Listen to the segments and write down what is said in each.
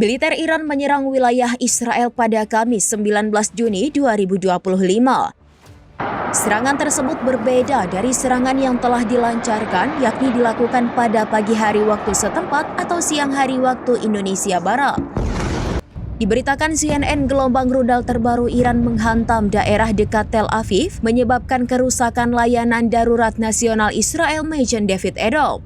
Militer Iran menyerang wilayah Israel pada Kamis 19 Juni 2025. Serangan tersebut berbeda dari serangan yang telah dilancarkan, yakni dilakukan pada pagi hari waktu setempat atau siang hari waktu Indonesia Barat. Diberitakan CNN, gelombang rudal terbaru Iran menghantam daerah dekat Tel Aviv, menyebabkan kerusakan layanan darurat nasional Israel Magen David Edom.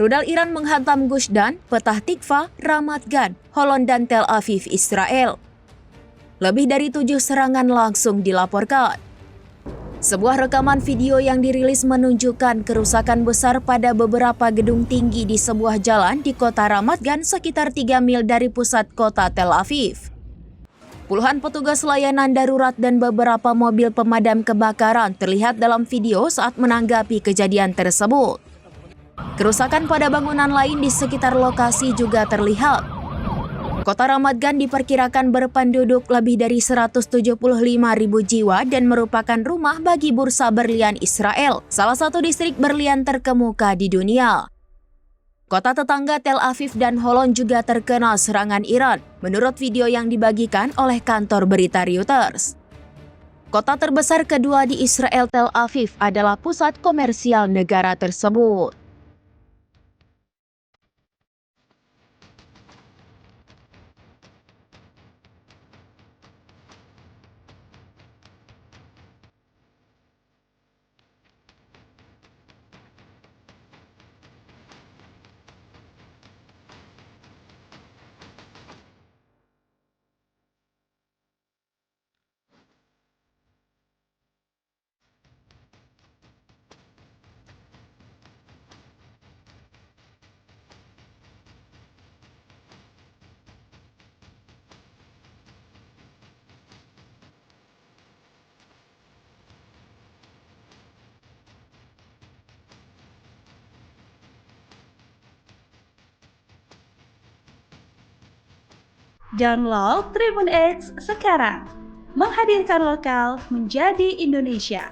Rudal Iran menghantam Gush Dan, Petah Tikva, Ramat Gan, Holon dan Tel Aviv, Israel. Lebih dari 7 serangan langsung dilaporkan. Sebuah rekaman video yang dirilis menunjukkan kerusakan besar pada beberapa gedung tinggi di sebuah jalan di kota Ramat Gan sekitar 3 mil dari pusat kota Tel Aviv. Puluhan petugas layanan darurat dan beberapa mobil pemadam kebakaran terlihat dalam video saat menanggapi kejadian tersebut. Kerusakan pada bangunan lain di sekitar lokasi juga terlihat. Kota Ramat Gan diperkirakan berpenduduk lebih dari 175.000 jiwa dan merupakan rumah bagi bursa berlian Israel, salah satu distrik berlian terkemuka di dunia. Kota tetangga Tel Aviv dan Holon juga terkena serangan Iran, menurut video yang dibagikan oleh kantor berita Reuters. Kota terbesar kedua di Israel, Tel Aviv, adalah pusat komersial negara tersebut. Download Tribun X sekarang, menghadirkan lokal menjadi Indonesia.